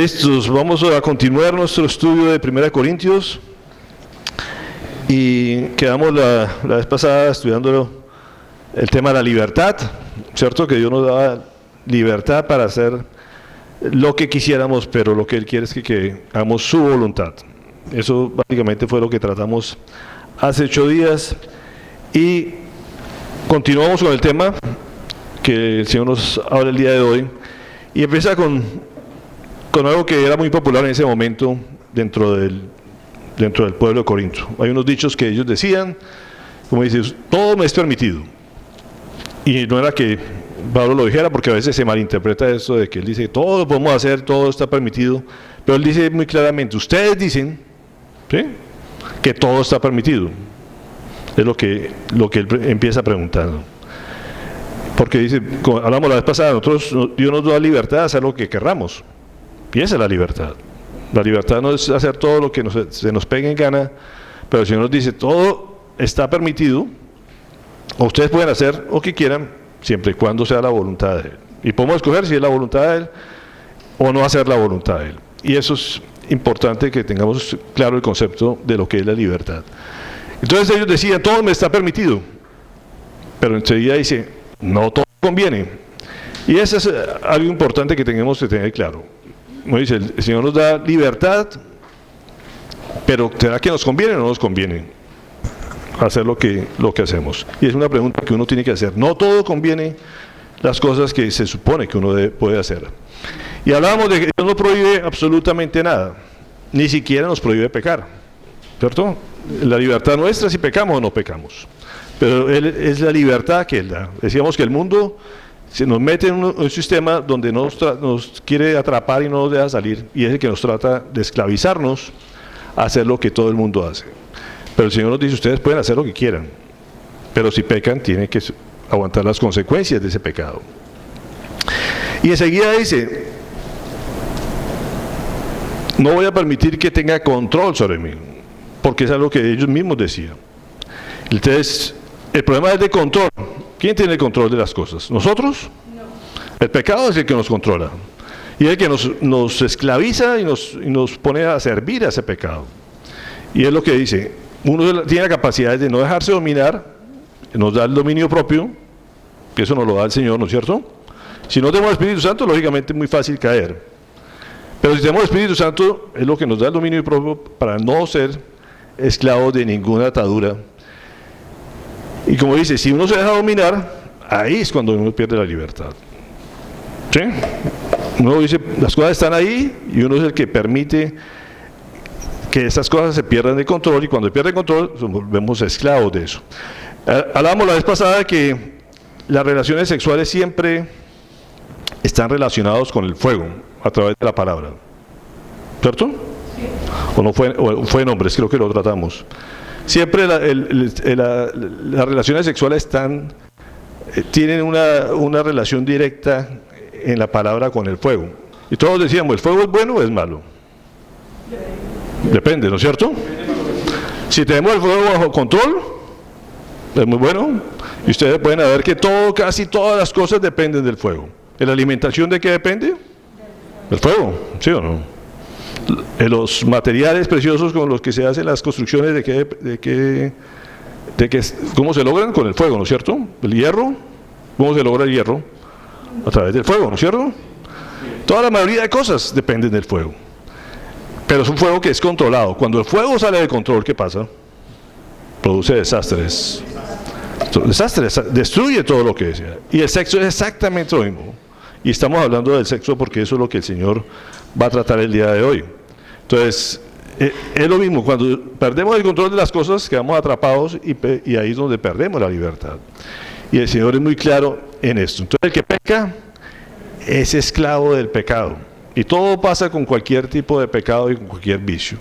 Listos, vamos a continuar nuestro estudio de 1 Corintios y quedamos la vez pasada estudiando el tema de la libertad, ¿cierto? Que Dios nos da libertad para hacer lo que quisiéramos, pero lo que Él quiere es que hagamos su voluntad. Eso básicamente fue lo que tratamos hace 8 días y continuamos con el tema que el Señor nos habla el día de hoy y empieza con algo que era muy popular en ese momento dentro del pueblo de Corinto. Hay unos dichos que ellos decían, como dices, todo me es permitido. Y no era que Pablo lo dijera, porque a veces se malinterpreta esto de que él dice, todo lo podemos hacer, todo está permitido, pero él dice muy claramente, ustedes dicen, ¿sí?, que todo está permitido. Es lo que él empieza preguntando. Porque dice, como hablamos la vez pasada, Dios nos da libertad de hacer lo que querramos. Y esa es la libertad. La libertad no es hacer todo lo que se nos pegue en gana, pero el Señor nos dice, todo está permitido, o ustedes pueden hacer lo que quieran, siempre y cuando sea la voluntad de Él. Y podemos escoger si es la voluntad de Él, o no hacer la voluntad de Él. Y eso es importante que tengamos claro el concepto de lo que es la libertad. Entonces ellos decían, todo me está permitido, pero enseguida dice, no todo conviene. Y eso es algo importante que tenemos que tener claro. Como dice, el Señor nos da libertad, pero ¿será que nos conviene o no nos conviene hacer lo que hacemos? Y es una pregunta que uno tiene que hacer. No todo conviene las cosas que se supone que uno puede hacer. Y hablábamos de que Dios no prohíbe absolutamente nada, ni siquiera nos prohíbe pecar, ¿cierto? La libertad nuestra si pecamos o no pecamos, pero es la libertad que Él da. Decíamos que el mundo se nos mete en un sistema donde nos quiere atrapar y no nos deja salir, y es el que nos trata de esclavizarnos a hacer lo que todo el mundo hace. Pero el Señor nos dice, ustedes pueden hacer lo que quieran, pero si pecan tienen que aguantar las consecuencias de ese pecado. Y enseguida dice, no voy a permitir que tenga control sobre mí, porque es algo que ellos mismos decían. Entonces, el problema es de control. ¿Quién tiene el control de las cosas? ¿Nosotros? No. El pecado es el que nos controla. Y es el que nos esclaviza y nos pone a servir a ese pecado. Y es lo que dice, uno tiene la capacidad de no dejarse dominar, nos da el dominio propio, que eso nos lo da el Señor, ¿no es cierto? Si no tenemos el Espíritu Santo, lógicamente es muy fácil caer. Pero si tenemos el Espíritu Santo, es lo que nos da el dominio propio para no ser esclavos de ninguna atadura. Y como dice, si uno se deja dominar, ahí es cuando uno pierde la libertad. ¿Sí? Uno dice, las cosas están ahí y uno es el que permite que esas cosas se pierdan de control, y cuando pierde control, nos volvemos esclavos de eso. Hablábamos la vez pasada que las relaciones sexuales siempre están relacionadas con el fuego, a través de la palabra. ¿Cierto? Sí. O fue en hombres, creo que lo tratamos. Siempre las relaciones sexuales tienen una relación directa en la palabra con el fuego. Y todos decíamos, ¿el fuego es bueno o es malo? Depende, ¿no es cierto? Si tenemos el fuego bajo control, es muy bueno. Y ustedes pueden ver que casi todas las cosas dependen del fuego. ¿En la alimentación de qué depende? Del fuego, ¿sí o no? En los materiales preciosos con los que se hacen las construcciones, ¿cómo se logran? Con el fuego, ¿no es cierto? El hierro, ¿cómo se logra el hierro? A través del fuego, ¿no es cierto? Toda la mayoría de cosas dependen del fuego, pero es un fuego que es controlado. Cuando el fuego sale de control, ¿qué pasa? Produce desastres, destruye todo lo que desea. Y el sexo es exactamente lo mismo, y estamos hablando del sexo porque eso es lo que el Señor va a tratar el día de hoy. Entonces, es lo mismo, cuando perdemos el control de las cosas, quedamos atrapados y ahí es donde perdemos la libertad. Y el Señor es muy claro en esto. Entonces, el que peca es esclavo del pecado. Y todo pasa con cualquier tipo de pecado y con cualquier vicio.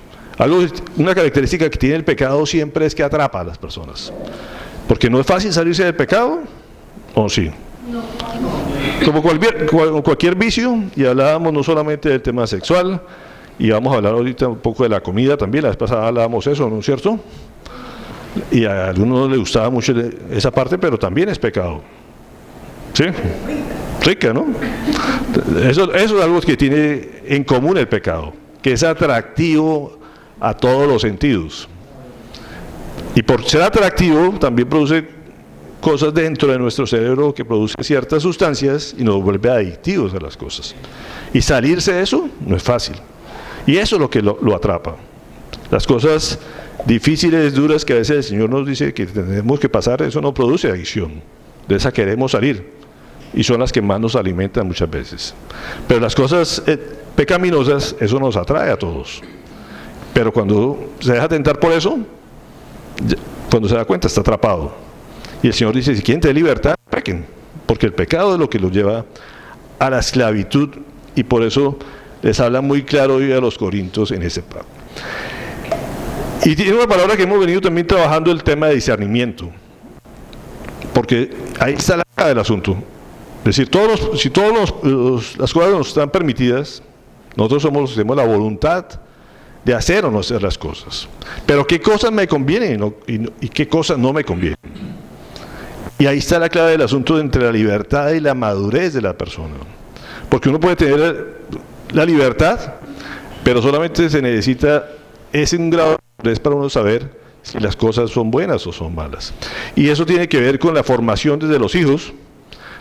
Una característica que tiene el pecado siempre es que atrapa a las personas. Porque no es fácil salirse del pecado, ¿o sí? No. Como cualquier vicio, y hablábamos no solamente del tema sexual, y vamos a hablar ahorita un poco de la comida también. La vez pasada hablábamos eso, ¿no es cierto? Y a algunos les gustaba mucho esa parte, pero también es pecado. ¿Sí? Rica, ¿no? Eso es algo que tiene en común el pecado, que es atractivo a todos los sentidos. Y por ser atractivo también produce cosas dentro de nuestro cerebro que producen ciertas sustancias y nos vuelve adictivos a las cosas. Y salirse de eso no es fácil. Y eso es lo que lo atrapa. Las cosas difíciles, duras que a veces el Señor nos dice que tenemos que pasar, eso no produce adicción. De esa queremos salir. Y son las que más nos alimentan muchas veces. Pero las cosas pecaminosas, eso nos atrae a todos. Pero cuando se deja tentar por eso, cuando se da cuenta está atrapado. Y el Señor dice, si quieren tener libertad, pequen. Porque el pecado es lo que los lleva a la esclavitud. Y por eso les habla muy claro hoy a los corintios en ese pacto. Y tiene una palabra que hemos venido también trabajando, el tema de discernimiento. Porque ahí está la clave del asunto. Es decir, si todas las cosas nos están permitidas, nosotros tenemos la voluntad de hacer o no hacer las cosas. Pero qué cosas me convienen y qué cosas no me convienen. Y ahí está la clave del asunto entre la libertad y la madurez de la persona. Porque uno puede tener la libertad, pero solamente se necesita un grado de madurez para uno saber si las cosas son buenas o son malas. Y eso tiene que ver con la formación desde los hijos.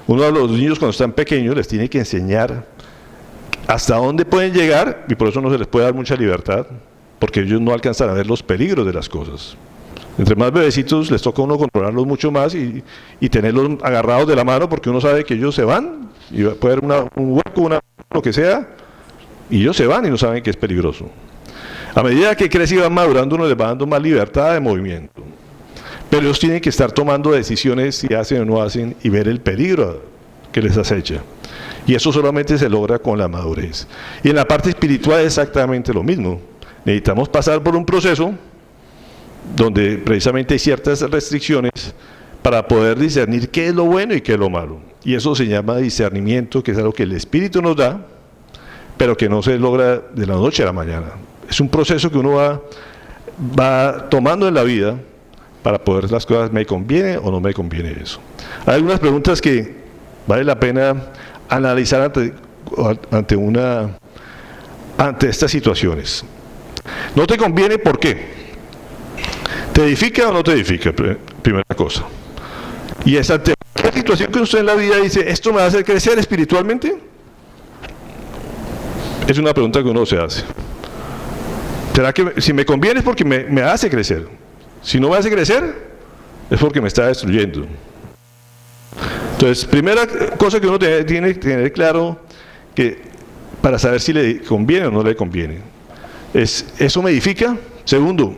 Uno de los niños cuando están pequeños les tiene que enseñar hasta dónde pueden llegar, y por eso no se les puede dar mucha libertad, porque ellos no alcanzan a ver los peligros de las cosas. Entre más bebecitos les toca a uno controlarlos mucho más y tenerlos agarrados de la mano, porque uno sabe que ellos se van, y puede haber un hueco, lo que sea, y ellos se van y no saben que es peligroso. A medida que crece y van madurando, uno les va dando más libertad de movimiento. Pero ellos tienen que estar tomando decisiones si hacen o no hacen y ver el peligro que les acecha. Y eso solamente se logra con la madurez. Y en la parte espiritual es exactamente lo mismo. Necesitamos pasar por un proceso donde precisamente hay ciertas restricciones para poder discernir qué es lo bueno y qué es lo malo. Y eso se llama discernimiento, que es algo que el Espíritu nos da, pero que no se logra de la noche a la mañana. Es un proceso que uno va tomando en la vida para poder las cosas, ¿me conviene o no me conviene eso? Hay algunas preguntas que vale la pena analizar ante estas situaciones. ¿No te conviene por qué? ¿Te edifica o no te edifica? Primera cosa. Y esa situación que usted en la vida dice, ¿esto me va a hacer crecer espiritualmente? Es una pregunta que uno se hace. ¿Será que si me conviene es porque me hace crecer? Si no me hace crecer, es porque me está destruyendo. Entonces, primera cosa que uno tiene que tener claro, que para saber si le conviene o no le conviene, es, ¿eso me edifica? Segundo,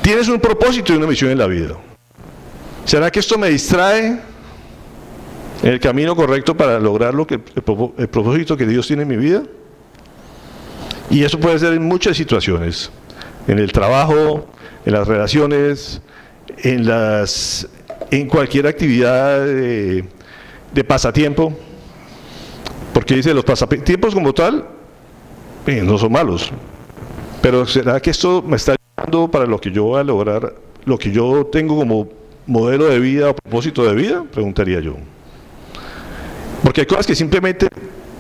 ¿tienes un propósito y una misión en la vida? ¿Será que esto me distrae en el camino correcto para lograr el propósito que Dios tiene en mi vida? Y eso puede ser en muchas situaciones, en el trabajo, en las relaciones, en cualquier actividad de pasatiempo, porque dice, los pasatiempos como tal no son malos, pero ¿será que esto me está ayudando para lo que yo voy a lograr, lo que yo tengo como modelo de vida o propósito de vida? Preguntaría yo. Porque hay cosas que simplemente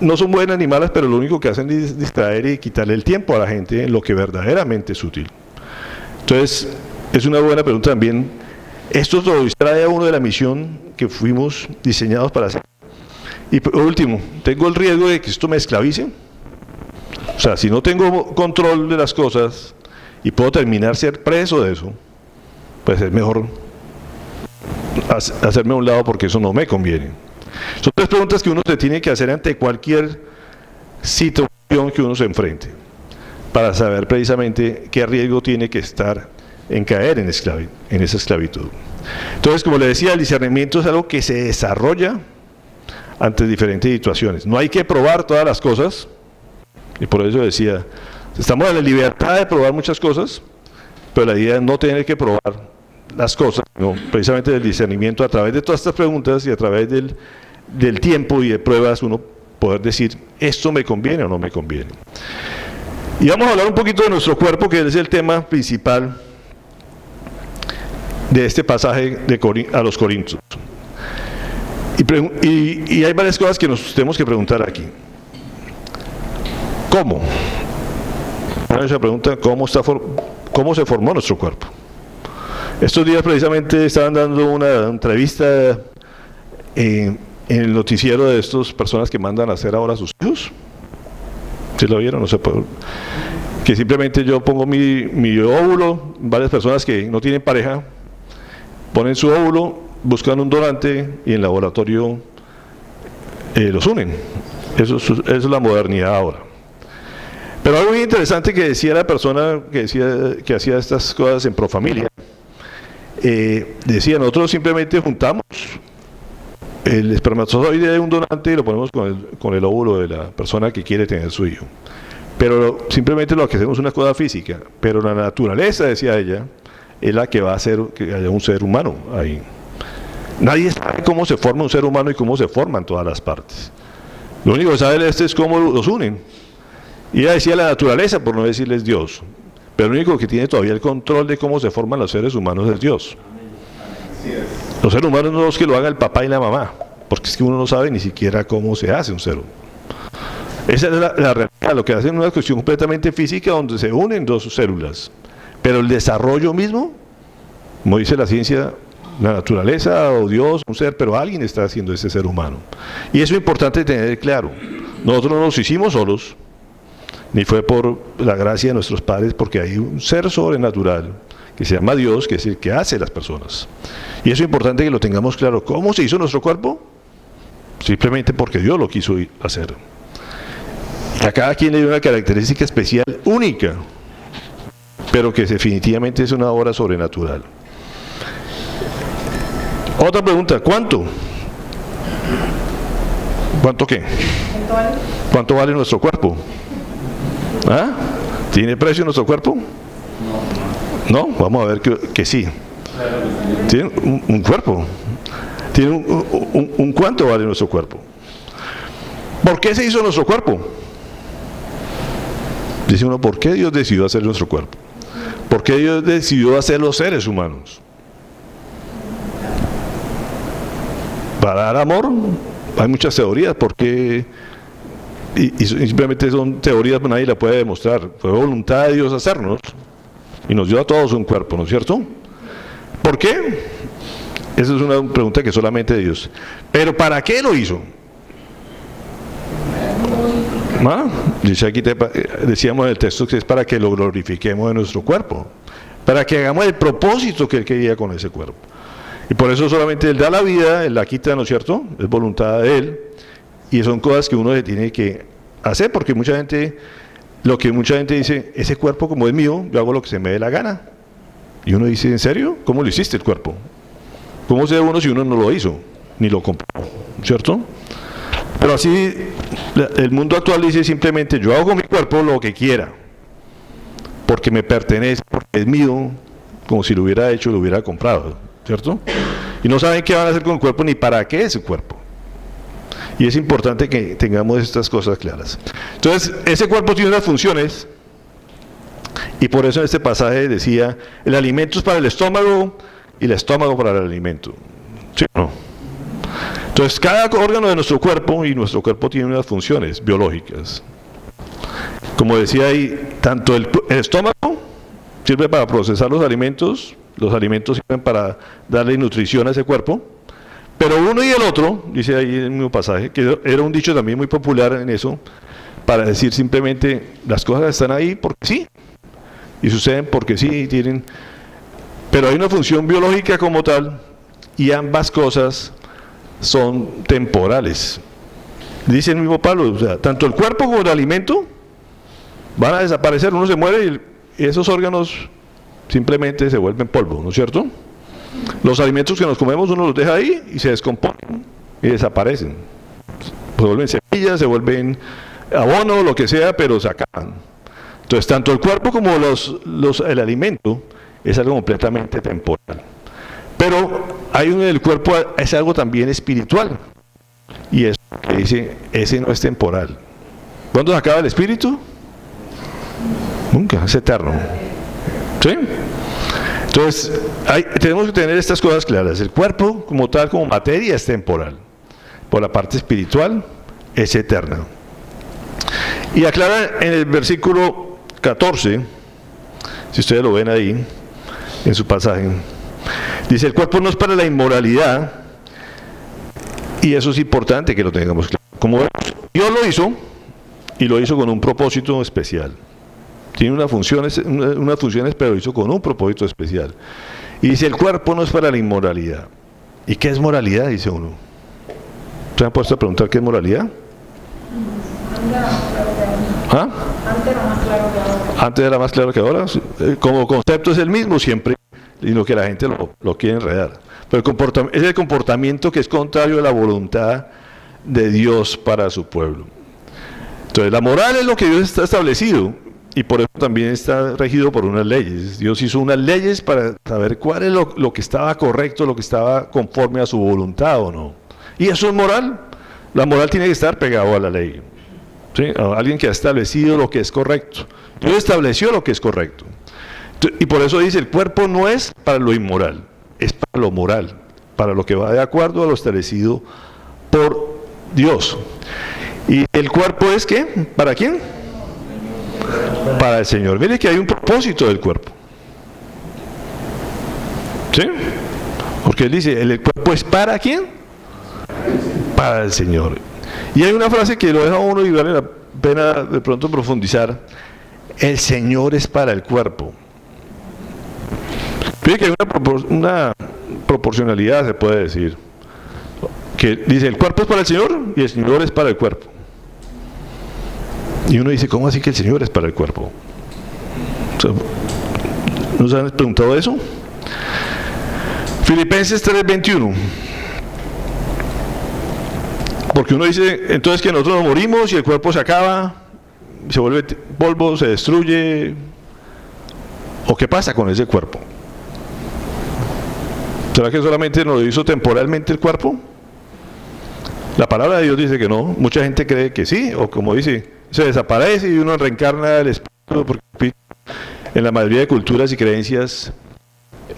no son buenas ni malas, pero lo único que hacen es distraer y quitarle el tiempo a la gente en lo que verdaderamente es útil. Entonces, es una buena pregunta también. Esto lo distrae a uno de la misión que fuimos diseñados para hacer. Y por último, ¿tengo el riesgo de que esto me esclavice? O sea, si no tengo control de las cosas y puedo terminar ser preso de eso, pues es mejor hacerme a un lado porque eso no me conviene. Son tres preguntas que uno se tiene que hacer ante cualquier situación que uno se enfrente, para saber precisamente qué riesgo tiene que estar en caer en esa esclavitud. Entonces, como le decía, el discernimiento es algo que se desarrolla ante diferentes situaciones. No hay que probar todas las cosas, y por eso decía, estamos en la libertad de probar muchas cosas, pero la idea es no tener que probar las cosas, no, precisamente del discernimiento a través de todas estas preguntas y a través del tiempo y de pruebas uno poder decir, ¿esto me conviene o no me conviene? Y vamos a hablar un poquito de nuestro cuerpo, que es el tema principal de este pasaje a los Corintios. Y Y hay varias cosas que nos tenemos que preguntar aquí. ¿Cómo? Una se pregunta, ¿cómo se formó nuestro cuerpo? Estos días precisamente estaban dando una entrevista en el noticiero de estas personas que mandan a hacer ahora a sus hijos. ¿Sí lo vieron? No sé, que simplemente yo pongo mi óvulo, varias personas que no tienen pareja ponen su óvulo, buscan un donante y en laboratorio los unen. Eso es la modernidad ahora. Pero algo muy interesante que decía la persona que hacía estas cosas en Profamilia, decía, nosotros simplemente juntamos el espermatozoide de un donante y lo ponemos con el óvulo de la persona que quiere tener su hijo. Pero simplemente lo que hacemos es una cosa física, pero la naturaleza, decía ella, es la que va a hacer que haya un ser humano ahí. Nadie sabe cómo se forma un ser humano y cómo se forman todas las partes. Lo único que sabe es cómo los unen. Y ella decía la naturaleza, por no decirles Dios. Pero el único que tiene todavía el control de cómo se forman los seres humanos es Dios. Los seres humanos no es que lo haga el papá y la mamá, porque es que uno no sabe ni siquiera cómo se hace un ser humano. Esa es la realidad, lo que hacen es una cuestión completamente física donde se unen dos células. Pero el desarrollo mismo, como dice la ciencia, la naturaleza o Dios, un ser, pero alguien está haciendo ese ser humano. Y eso es importante tener claro. Nosotros no nos hicimos solos, ni fue por la gracia de nuestros padres, porque hay un ser sobrenatural que se llama Dios, que es el que hace las personas. Y eso es importante que lo tengamos claro. ¿Cómo se hizo nuestro cuerpo? Simplemente porque Dios lo quiso hacer. A cada quien le dio una característica especial, única, pero que definitivamente es una obra sobrenatural. Otra pregunta, ¿cuánto? ¿Cuánto qué? ¿Cuánto vale nuestro cuerpo? ¿Ah? ¿Tiene precio nuestro cuerpo? No, vamos a ver que sí. Tiene un cuerpo. Tiene un cuánto vale nuestro cuerpo. ¿Por qué se hizo nuestro cuerpo? Dice uno, ¿por qué Dios decidió hacer nuestro cuerpo? ¿Por qué Dios decidió hacer los seres humanos? ¿Para dar amor? Hay muchas teorías, porque y simplemente son teorías, nadie la puede demostrar. Fue voluntad de Dios hacernos y nos dio a todos un cuerpo, ¿no es cierto? ¿Por qué? Esa es una pregunta que solamente Dios. Pero ¿para qué lo hizo? ¿Ah? Dice aquí, decíamos en el texto que es para que lo glorifiquemos en nuestro cuerpo, para que hagamos el propósito que Él quería con ese cuerpo. Y por eso solamente Él da la vida, Él la quita, ¿no es cierto? Es voluntad de Él. Y son cosas que uno se tiene que hacer, porque mucha gente dice, ese cuerpo como es mío, yo hago lo que se me dé la gana. Y uno dice, ¿en serio? ¿Cómo lo hiciste el cuerpo? ¿Cómo se ve uno si uno no lo hizo, ni lo compró? ¿Cierto? Pero así, el mundo actual dice simplemente, yo hago con mi cuerpo lo que quiera, porque me pertenece, porque es mío, como si lo hubiera hecho, lo hubiera comprado, ¿cierto? Y no saben qué van a hacer con el cuerpo, ni para qué es el cuerpo. Y es importante que tengamos estas cosas claras. Entonces, ese cuerpo tiene unas funciones, y por eso en este pasaje decía, el alimento es para el estómago, y el estómago para el alimento. ¿Sí o no? Entonces, cada órgano de nuestro cuerpo, y nuestro cuerpo tiene unas funciones biológicas. Como decía ahí, tanto el estómago sirve para procesar los alimentos sirven para darle nutrición a ese cuerpo, pero uno y el otro, dice ahí en el mismo pasaje, que era un dicho también muy popular en eso, para decir simplemente, las cosas están ahí porque sí, y suceden porque sí, pero hay una función biológica como tal, y ambas cosas son temporales. Dice el mismo Pablo, o sea, tanto el cuerpo como el alimento van a desaparecer, uno se muere y esos órganos simplemente se vuelven polvo, ¿no es cierto? Los alimentos que nos comemos uno los deja ahí y se descomponen y desaparecen. Se vuelven semillas, se vuelven abono, lo que sea, pero se acaban. Entonces, tanto el cuerpo como el alimento es algo completamente temporal. Pero hay uno del cuerpo, es algo también espiritual. Y eso que dice, ese no es temporal. ¿Cuándo se acaba el espíritu? Nunca, es eterno. ¿Sí? Entonces, tenemos que tener estas cosas claras. El cuerpo, como tal, como materia, es temporal. por la parte espiritual, es eterna. Y aclara en el versículo 14, si ustedes lo ven ahí, en su pasaje, dice: el cuerpo no es para la inmoralidad, y eso es importante que lo tengamos claro. Como Dios lo hizo, y lo hizo con un propósito especial. Tiene unas funciones, pero lo hizo con un propósito especial. Y dice: el cuerpo no es para la inmoralidad. ¿Y qué es moralidad? Dice uno. ¿Se han puesto a preguntar qué es moralidad? ¿Ah? Antes era más claro que ahora. Como concepto es el mismo siempre, sino que la gente lo quiere enredar. Pero es el comportamiento que es contrario a la voluntad de Dios para su pueblo. Entonces, la moral es lo que Dios está establecido, y por eso también está regido por unas leyes. Dios hizo unas leyes para saber cuál es lo que estaba correcto, lo que estaba conforme a su voluntad o no. Y eso es moral. La moral tiene que estar pegado a la ley. ¿Sí? A alguien que ha establecido lo que es correcto. Dios estableció lo que es correcto. Y por eso dice: el cuerpo no es para lo inmoral, es para lo moral, para lo que va de acuerdo a lo establecido por Dios. ¿Y el cuerpo es qué? ¿Para quién? Para el Señor. Mire que hay un propósito del cuerpo. ¿Sí? Porque él dice: el cuerpo es ¿para quién? Para el Señor. Y hay una frase que lo deja uno y vale la pena de pronto profundizar: el Señor es para el cuerpo. Fíjate que hay una proporcionalidad, se puede decir, que dice: el cuerpo es para el Señor y el Señor es para el cuerpo. Y uno dice: ¿cómo así que el Señor es para el cuerpo? O sea, ¿no se han preguntado eso? Filipenses 3:21. Porque uno dice entonces que nosotros nos morimos y el cuerpo se acaba, se vuelve polvo, se destruye. ¿O qué pasa con ese cuerpo? ¿Será que solamente nos lo hizo temporalmente el cuerpo? La palabra de Dios dice que no. Mucha gente cree que sí, o como dice, se desaparece y uno reencarna el espíritu, porque en la mayoría de culturas y creencias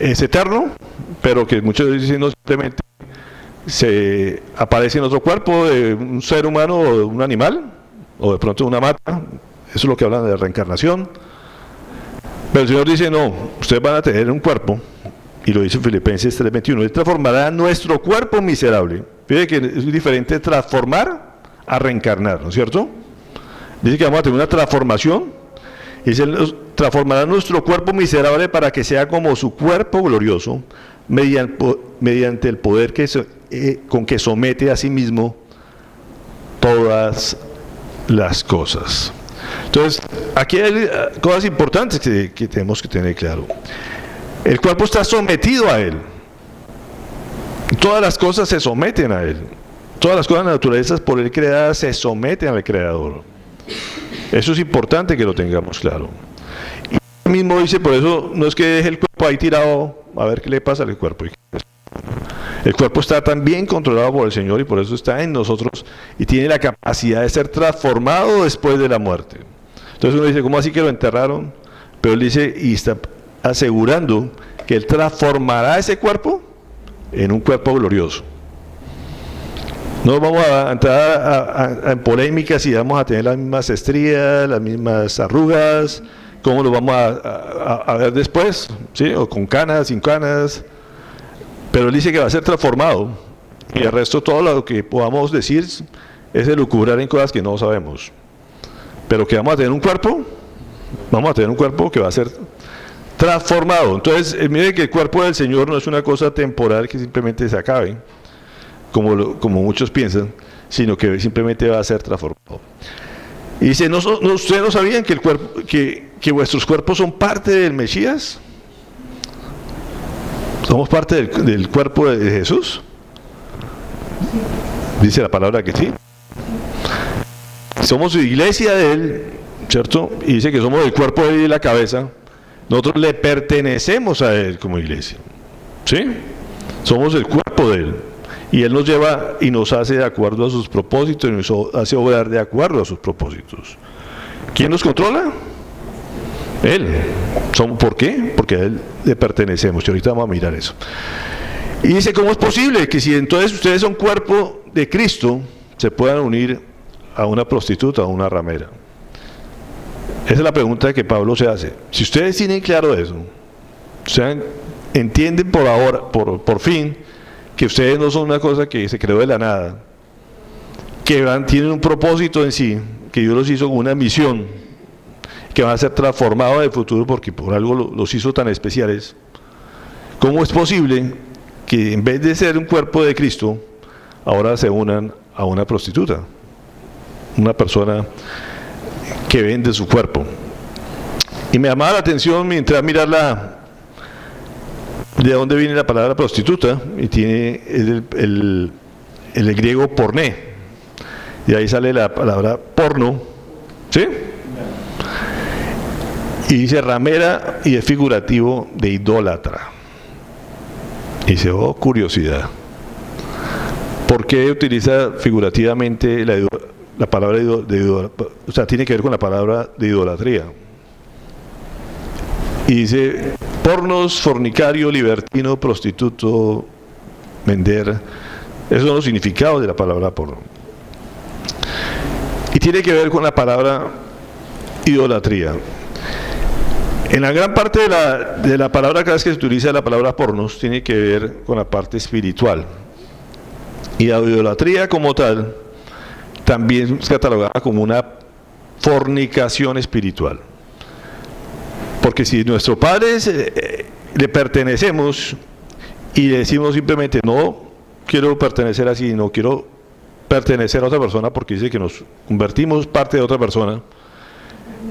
es eterno, pero que muchos dicen no, simplemente se aparece en otro cuerpo de un ser humano o de un animal, o de pronto de una mata. Eso es lo que hablan de reencarnación. Pero el Señor dice: no, ustedes van a tener un cuerpo, y lo dice en Filipenses 3:21, Él transformará nuestro cuerpo miserable. Fíjate que es diferente transformar a reencarnar, ¿no es cierto? Dice que vamos a tener una transformación, y dice: Él transformará nuestro cuerpo miserable para que sea como su cuerpo glorioso, mediante el poder con que somete a sí mismo todas las cosas. Entonces, aquí hay cosas importantes que tenemos que tener claro. El cuerpo está sometido a Él. Todas las cosas se someten a Él. Todas las cosas naturalezas por Él creadas se someten al Creador. Eso es importante que lo tengamos claro. Y Él mismo dice: por eso no es que deje el cuerpo ahí tirado a ver qué le pasa al cuerpo. El cuerpo está también controlado por el Señor, y por eso está en nosotros y tiene la capacidad de ser transformado después de la muerte. Entonces uno dice: ¿cómo así que lo enterraron? Pero Él dice, y está asegurando que Él transformará ese cuerpo en un cuerpo glorioso. No vamos a entrar en polémicas si vamos a tener las mismas estrías, las mismas arrugas, cómo lo vamos a ver después, ¿sí? O con canas, sin canas. Pero Él dice que va a ser transformado, y el resto, todo lo que podamos decir es elucubrar en cosas que no sabemos. Pero que vamos a tener un cuerpo que va a ser transformado. Entonces, mire que el cuerpo del Señor no es una cosa temporal que simplemente se acabe, como muchos piensan, sino que simplemente va a ser transformado. Y dice: ¿ustedes no sabían que vuestros cuerpos son parte del Mesías? ¿Somos parte del cuerpo de Jesús? Dice la palabra que sí. Somos iglesia de Él, ¿cierto? Y dice que somos el cuerpo de Él y la cabeza. Nosotros le pertenecemos a Él como iglesia, ¿sí? Somos el cuerpo de Él. Y Él nos lleva y nos hace de acuerdo a sus propósitos, y nos hace obrar de acuerdo a sus propósitos. ¿Quién nos controla? Él. ¿Por qué? Porque a Él le pertenecemos. Y ahorita vamos a mirar eso. Y dice, ¿cómo es posible que si entonces ustedes son cuerpo de Cristo, se puedan unir a una prostituta, a una ramera? Esa es la pregunta que Pablo se hace. Si ustedes tienen claro eso, ustedes entienden por ahora, por fin, que ustedes no son una cosa que se creó de la nada, que tienen un propósito en sí, que Dios los hizo con una misión, que van a ser transformados en el futuro porque por algo los hizo tan especiales. ¿Cómo es posible que en vez de ser un cuerpo de Cristo, ahora se unan a una prostituta? Una persona que vende su cuerpo. Y me llamaba la atención mientras mirar de dónde viene la palabra prostituta, y tiene el griego porné, y ahí sale la palabra porno, ¿sí? Y dice ramera, y es figurativo de idólatra. Y dice, oh, curiosidad, ¿por qué utiliza figurativamente la palabra o sea, tiene que ver con la palabra de idolatría? Y dice, pornos, fornicario, libertino, prostituto, vender. Esos son los significados de la palabra porno. Y tiene que ver con la palabra idolatría. En la gran parte de la palabra cada vez que se utiliza la palabra pornos, tiene que ver con la parte espiritual. Y la idolatría como tal, también es catalogada como una fornicación espiritual. Porque si nuestro Padre le pertenecemos y le decimos simplemente no quiero pertenecer así, no quiero pertenecer a otra persona porque dice que nos convertimos parte de otra persona,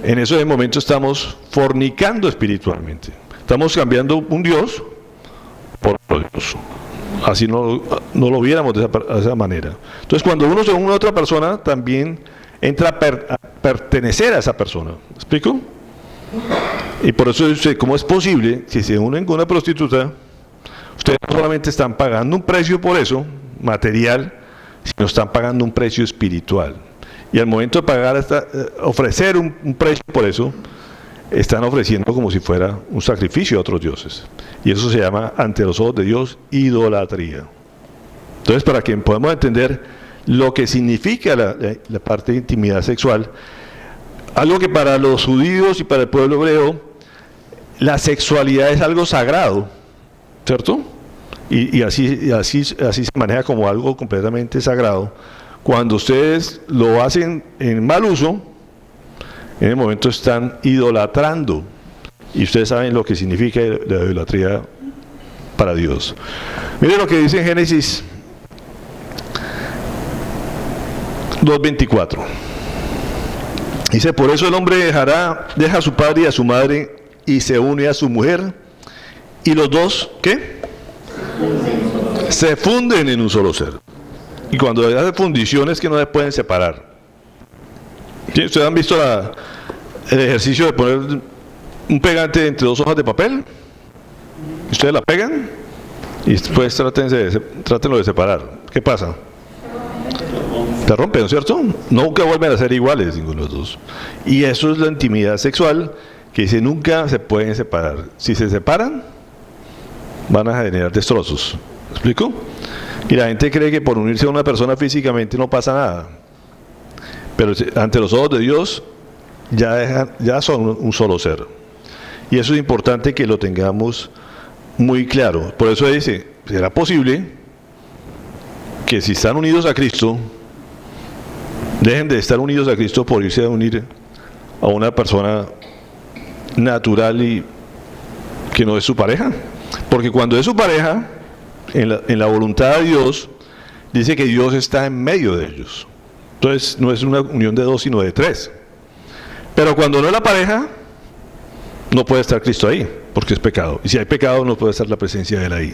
en ese momento estamos fornicando espiritualmente. Estamos cambiando un Dios por otro Dios. Así no lo viéramos de esa manera. Entonces cuando uno se une a otra persona, también entra a pertenecer a esa persona. ¿Me explico? Y por eso dice, ¿cómo es posible si se unen con una prostituta? Ustedes no solamente están pagando un precio por eso, material, sino están pagando un precio espiritual. Y al momento de pagar, ofrecer un precio por eso, están ofreciendo como si fuera un sacrificio a otros dioses. Y eso se llama, ante los ojos de Dios, idolatría. Entonces, para que podamos entender lo que significa la parte de intimidad sexual, algo que para los judíos y para el pueblo hebreo, la sexualidad es algo sagrado, ¿cierto? Y así se maneja como algo completamente sagrado. Cuando ustedes lo hacen en mal uso, en el momento están idolatrando. Y ustedes saben lo que significa la idolatría para Dios. Miren lo que dice en Génesis 2:24. Dice, por eso el hombre deja a su padre y a su madre y se une a su mujer, y los dos, ¿qué? Se funden en un solo ser. Y cuando hay fundiciones que no se pueden separar. ¿Sí? ¿Ustedes han visto el ejercicio de poner un pegante entre dos hojas de papel? Ustedes la pegan y después trátenlo de separar. ¿Qué pasa? Se rompen, ¿no es cierto? Nunca vuelven a ser iguales ninguno de los dos. Y eso es la intimidad sexual, que dice nunca se pueden separar. Si se separan, van a generar destrozos. ¿Me explico? Y la gente cree que por unirse a una persona físicamente no pasa nada. Pero ante los ojos de Dios ya son un solo ser. Y eso es importante que lo tengamos muy claro. Por eso dice, ¿será posible que si están unidos a Cristo, dejen de estar unidos a Cristo por irse a unir a una persona natural y que no es su pareja? Porque cuando es su pareja, en la voluntad de Dios, dice que Dios está en medio de ellos. Entonces no es una unión de dos, sino de tres. Pero cuando no es la pareja, no puede estar Cristo ahí, porque es pecado. Y si hay pecado, no puede estar la presencia de Él ahí.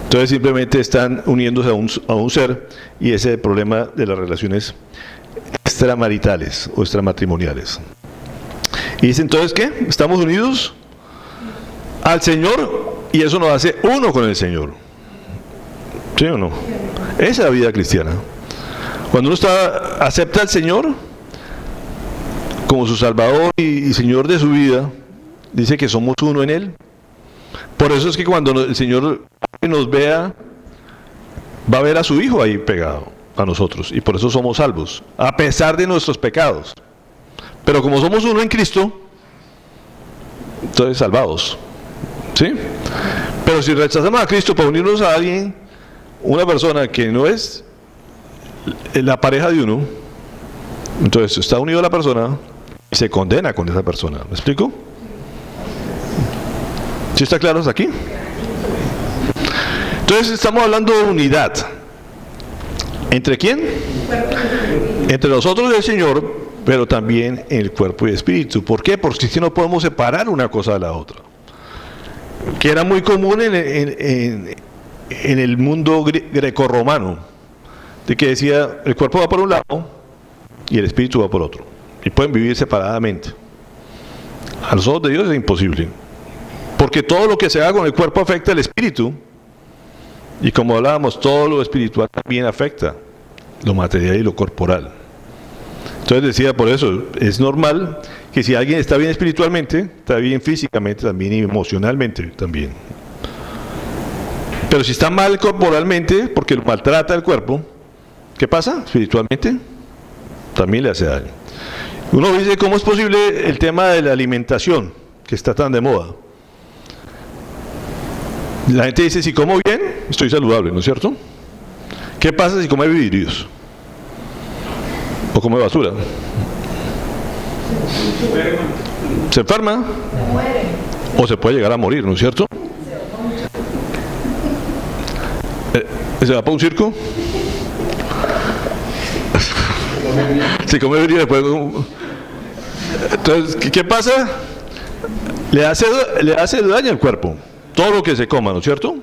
Entonces simplemente están uniéndose a un ser, y ese es el problema de las relaciones extramaritales o extramatrimoniales. Y dice entonces, ¿qué? ¿Estamos unidos al Señor? Y eso nos hace uno con el Señor. ¿Sí o no? Esa es la vida cristiana. Cuando uno acepta al Señor como su Salvador y Señor de su vida, dice que somos uno en Él. Por eso es que cuando el Señor que nos vea, va a ver a su Hijo ahí pegado a nosotros, y por eso somos salvos, a pesar de nuestros pecados. Pero como somos uno en Cristo, entonces salvados, ¿sí? Pero si rechazamos a Cristo para unirnos a alguien, una persona que no es la pareja de uno, entonces está unido a la persona y se condena con esa persona. ¿Me explico? ¿Sí está claro hasta aquí? Entonces estamos hablando de unidad. ¿Entre quién? Entre nosotros y el Señor, pero también en el cuerpo y espíritu. ¿Por qué? Porque si no podemos separar una cosa de la otra. Que era muy común en el mundo grecorromano, de que decía, el cuerpo va por un lado y el espíritu va por otro. Y pueden vivir separadamente. A los ojos de Dios es imposible. Porque todo lo que se haga con el cuerpo afecta al espíritu. Y como hablábamos, todo lo espiritual también afecta lo material y lo corporal. Entonces decía, por eso, es normal que si alguien está bien espiritualmente, está bien físicamente también y emocionalmente también. Pero si está mal corporalmente, porque lo maltrata el cuerpo, ¿qué pasa? Espiritualmente también le hace daño. Uno dice, ¿cómo es posible el tema de la alimentación, que está tan de moda? La gente dice, si como bien, estoy saludable, ¿no es cierto? ¿Qué pasa si come vidrios? ¿O come basura? ¿Se enferma? ¿O se puede llegar a morir, ¿no es cierto? ¿Se va para un circo? Si come vidrios después... Entonces, ¿qué pasa? Le hace daño al cuerpo. Todo lo que se coma, ¿no es cierto?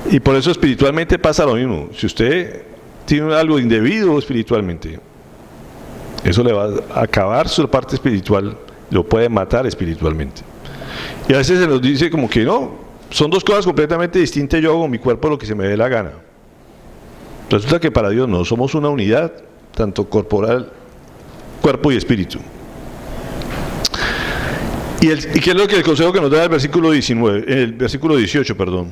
Y por eso espiritualmente pasa lo mismo. Si usted tiene algo indebido espiritualmente, eso le va a acabar su parte espiritual, lo puede matar espiritualmente. Y a veces se nos dice como que no, son dos cosas completamente distintas, yo hago con mi cuerpo lo que se me dé la gana. Resulta que para Dios no, somos una unidad, tanto corporal, cuerpo y espíritu. ¿Y qué es lo que el consejo que nos da el versículo 18, perdón?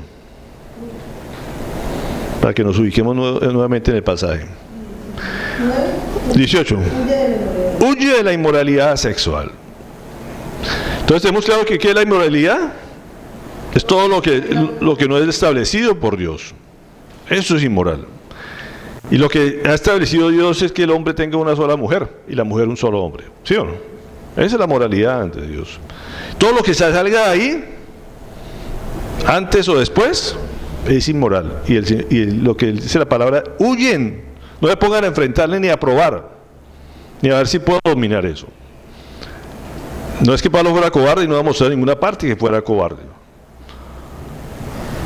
Para que nos ubiquemos nuevamente en el pasaje. 18. Huye de la inmoralidad sexual. Entonces tenemos claro que ¿qué es la inmoralidad? Es todo lo que no es establecido por Dios. Eso es inmoral. Y lo que ha establecido Dios es que el hombre tenga una sola mujer y la mujer un solo hombre. ¿Sí o no? Esa es la moralidad ante Dios. Todo lo que salga de ahí, antes o después, es inmoral. Y lo que dice la palabra, huyen. No se pongan a enfrentarle ni a probar, ni a ver si puedo dominar eso. No es que Pablo fuera cobarde y no va a mostrar en ninguna parte que fuera cobarde.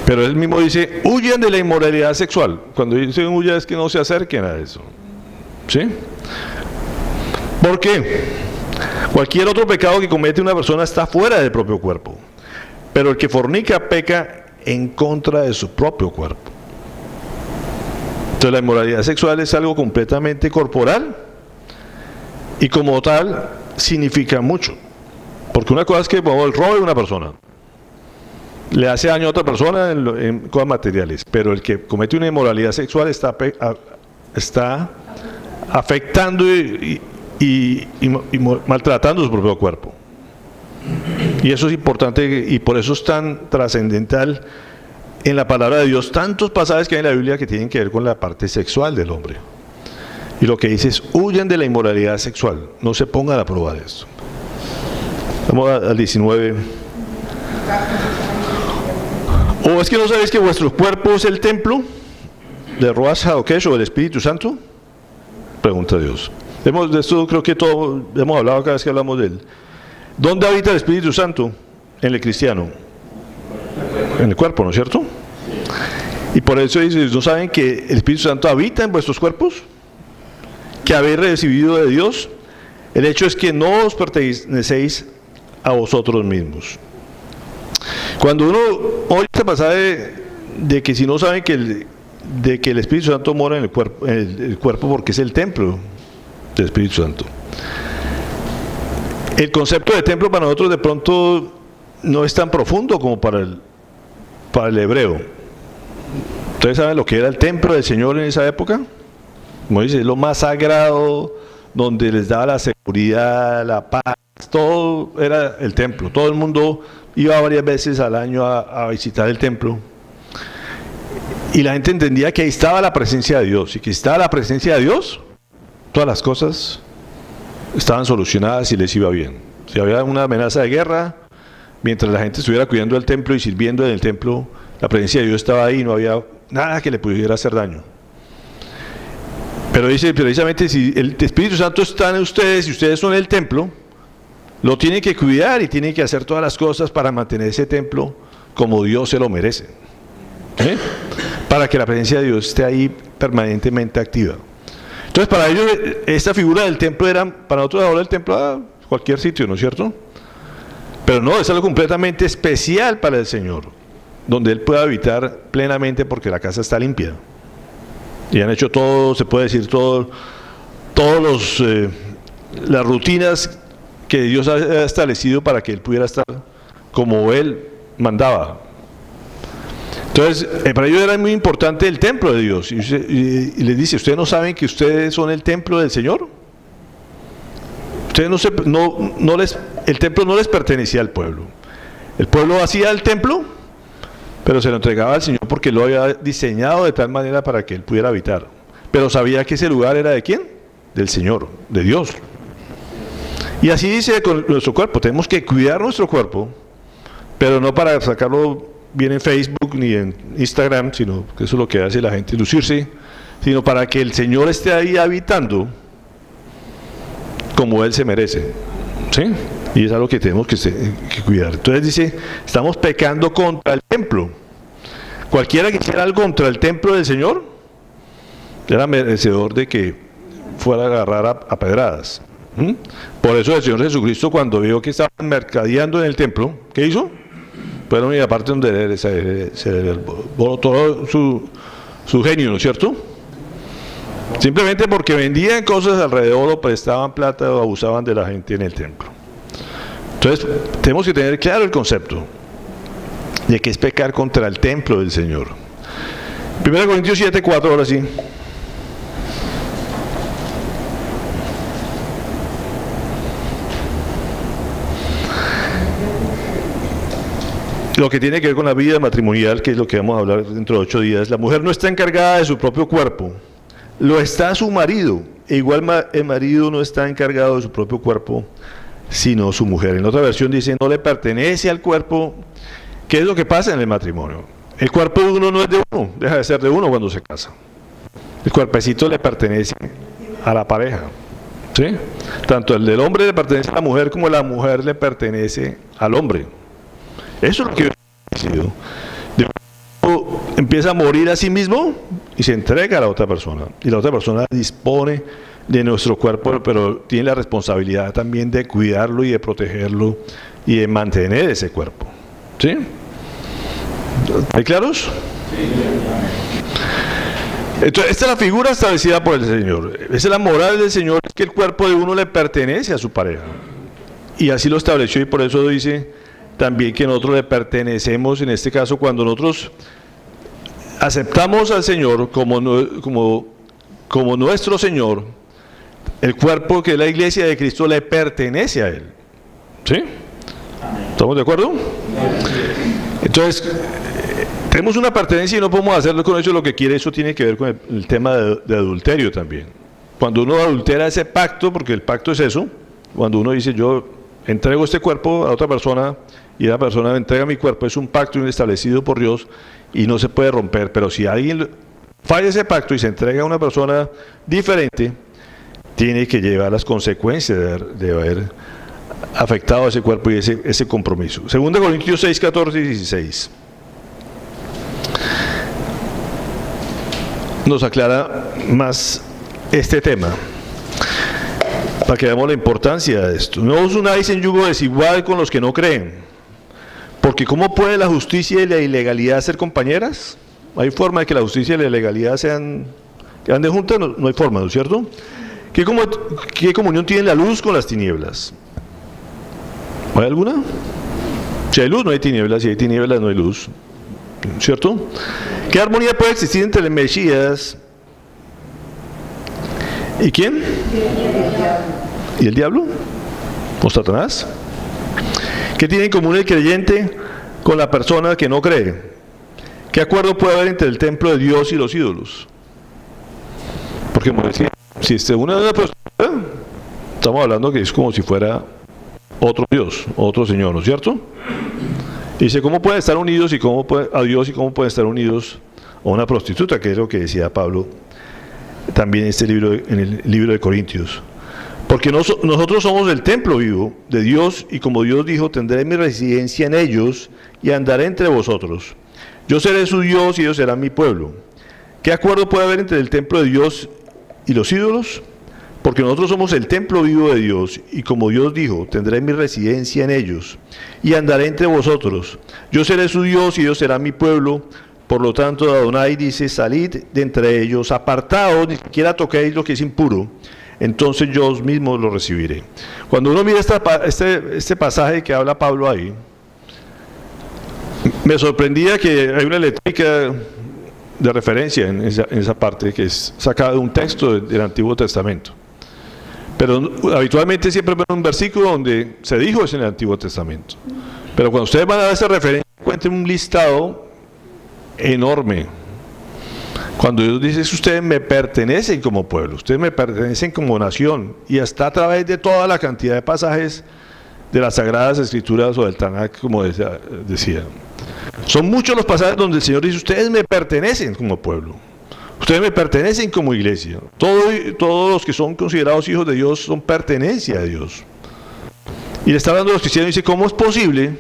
Pero él mismo dice, huyen de la inmoralidad sexual. Cuando dicen huya es que no se acerquen a eso. ¿Sí? ¿Por qué? Cualquier otro pecado que comete una persona está fuera del propio cuerpo. Pero el que fornica peca en contra de su propio cuerpo. Entonces la inmoralidad sexual es algo completamente corporal y como tal significa mucho. Porque una cosa es que el robo de una persona le hace daño a otra persona en cosas materiales, pero el que comete una inmoralidad sexual está afectando y maltratando su propio cuerpo. Y eso es importante y por eso es tan trascendental en la palabra de Dios, tantos pasajes que hay en la Biblia que tienen que ver con la parte sexual del hombre. Y lo que dice es, huyan de la inmoralidad sexual, no se pongan a probar esto. Vamos al 19. ¿O es que no sabéis que vuestro cuerpo es el templo de Ruach HaKodesh o del Espíritu Santo? Pregunta Dios. De esto creo que todo hemos hablado cada vez que hablamos de él. ¿Dónde habita el Espíritu Santo? En el cristiano. En el cuerpo, ¿no es cierto? Y por eso dice, ¿no saben que el Espíritu Santo habita en vuestros cuerpos? Que habéis recibido de Dios. El hecho es que no os pertenecéis a vosotros mismos. Cuando uno oye este pasaje de que si no saben que el Espíritu Santo mora en el cuerpo porque es el templo del Espíritu Santo. El concepto de templo para nosotros de pronto no es tan profundo como para para el hebreo. ¿Ustedes saben lo que era el templo del Señor en esa época? Como dice, es lo más sagrado, donde les daba la seguridad, la paz, todo era el templo. Todo el mundo iba varias veces al año a visitar el templo. Y la gente entendía que ahí estaba la presencia de Dios. Y que estaba la presencia de Dios, todas las cosas estaban solucionadas y les iba bien. Si había una amenaza de guerra, mientras la gente estuviera cuidando el templo y sirviendo en el templo, la presencia de Dios estaba ahí y no había nada que le pudiera hacer daño. Pero dice precisamente, si el Espíritu Santo está en ustedes y ustedes son el templo, lo tienen que cuidar y tienen que hacer todas las cosas para mantener ese templo como Dios se lo merece. ¿Sí? Para que la presencia de Dios esté ahí permanentemente activa. Entonces, para ellos, esta figura del templo era, para nosotros ahora el templo, cualquier sitio, ¿no es cierto? Pero no, es algo completamente especial para el Señor, donde Él pueda habitar plenamente porque la casa está limpia. Y han hecho todo, se puede decir, las rutinas que Dios ha establecido para que Él pudiera estar como Él mandaba. Entonces, para ellos era muy importante el templo de Dios. Y les dice, ¿ustedes no saben que ustedes son el templo del Señor? Ustedes el templo no les pertenecía al pueblo. El pueblo hacía el templo, pero se lo entregaba al Señor porque lo había diseñado de tal manera para que Él pudiera habitar. Pero sabía que ese lugar era ¿de quién? Del Señor, de Dios. Y así dice con nuestro cuerpo, tenemos que cuidar nuestro cuerpo, pero no para sacarlo bien en Facebook ni en Instagram, sino que eso es lo que hace la gente, lucirse, sino para que el Señor esté ahí habitando como Él se merece. ¿Sí? Y es algo que tenemos que cuidar. Entonces dice, estamos pecando contra el templo. Cualquiera que hiciera algo contra el templo del Señor era merecedor de que fuera a agarrar a pedradas. Por eso el Señor Jesucristo, cuando vio que estaban mercadeando en el templo, ¿qué hizo? Fueron y aparte donde se todo su genio, ¿no es cierto? Simplemente porque vendían cosas alrededor o prestaban plata o abusaban de la gente en el templo. Entonces, tenemos que tener claro el concepto de que es pecar contra el templo del Señor. 1 Corintios 7:4, ahora sí. Lo que tiene que ver con la vida matrimonial, que es lo que vamos a hablar dentro de 8 días. La mujer no está encargada de su propio cuerpo, lo está su marido. E igual el marido no está encargado de su propio cuerpo, sino su mujer. En otra versión dice, no le pertenece al cuerpo. ¿Qué es lo que pasa en el matrimonio? El cuerpo de uno no es de uno, deja de ser de uno cuando se casa. El cuerpecito le pertenece a la pareja. ¿Sí? Tanto el del hombre le pertenece a la mujer como la mujer le pertenece al hombre. Eso es lo que yo he decidido. Empieza a morir a sí mismo y se entrega a la otra persona. Y la otra persona dispone de nuestro cuerpo, pero tiene la responsabilidad también de cuidarlo y de protegerlo y de mantener ese cuerpo. ¿Sí? ¿Hay claros? Entonces, esta es la figura establecida por el Señor. Esa es la moral del Señor, es que el cuerpo de uno le pertenece a su pareja. Y así lo estableció, y por eso dice también que nosotros le pertenecemos, en este caso, cuando nosotros aceptamos al Señor como nuestro Señor, el cuerpo que es la iglesia de Cristo le pertenece a Él. ¿Sí? ¿Estamos de acuerdo? Entonces, tenemos una pertenencia y no podemos hacerlo con eso lo que quiere. Eso tiene que ver con el tema de adulterio también. Cuando uno adultera ese pacto, porque el pacto es eso, cuando uno dice yo entrego este cuerpo a otra persona y la persona me entrega mi cuerpo, es un pacto establecido por Dios y no se puede romper. Pero si alguien falla ese pacto y se entrega a una persona diferente, tiene que llevar las consecuencias de haber afectado a ese cuerpo y ese compromiso. 2 Corintios 6, 14 y 16. Nos aclara más este tema, para que veamos la importancia de esto. No os unáis en yugo desigual con los que no creen, porque ¿cómo puede la justicia y la ilegalidad ser compañeras? ¿Hay forma de que la justicia y la ilegalidad que anden juntas? No hay forma, ¿no es cierto? ¿Qué comunión tiene la luz con las tinieblas? ¿Hay alguna? Si hay luz, no hay tinieblas. Si hay tinieblas, no hay luz. ¿cierto? ¿Qué armonía puede existir entre el Mesías y quién? ¿Y el diablo? ¿O Satanás? ¿Qué tiene en común el creyente con la persona que no cree? ¿Qué acuerdo puede haber entre el templo de Dios y los ídolos? Porque como decía, si se une a una persona, estamos hablando que es como si fuera otro Dios, otro Señor, ¿no es cierto? Y dice, ¿cómo pueden estar unidos a Dios y cómo pueden estar unidos a una prostituta? Que es lo que decía Pablo también en el libro de Corintios. Porque nosotros somos el templo vivo de Dios, y como Dios dijo, tendré mi residencia en ellos y andaré entre vosotros. Yo seré su Dios y ellos serán mi pueblo. ¿Qué acuerdo puede haber entre el templo de Dios y los ídolos? Porque nosotros somos el templo vivo de Dios, y como Dios dijo, tendré mi residencia en ellos y andaré entre vosotros. Yo seré su Dios y ellos serán mi pueblo. Por lo tanto, Adonai dice, salid de entre ellos, apartaos, ni siquiera toquéis lo que es impuro, entonces yo os mismo lo recibiré. Cuando uno mira este pasaje que habla Pablo ahí, me sorprendía que hay una eléctrica de referencia en esa parte, que es sacada de un texto del Antiguo Testamento. Pero habitualmente siempre ven un versículo donde se dijo eso en el Antiguo Testamento. Pero cuando ustedes van a dar esa referencia, encuentren un listado enorme. Cuando Dios dice, ustedes me pertenecen como pueblo, ustedes me pertenecen como nación, y hasta a través de toda la cantidad de pasajes de las Sagradas Escrituras o del Tanakh, como decía. Son muchos los pasajes donde el Señor dice, ustedes me pertenecen como pueblo, ustedes me pertenecen como iglesia. Todos los que son considerados hijos de Dios son pertenencia de Dios. Y le está hablando a los cristianos y dice, ¿cómo es posible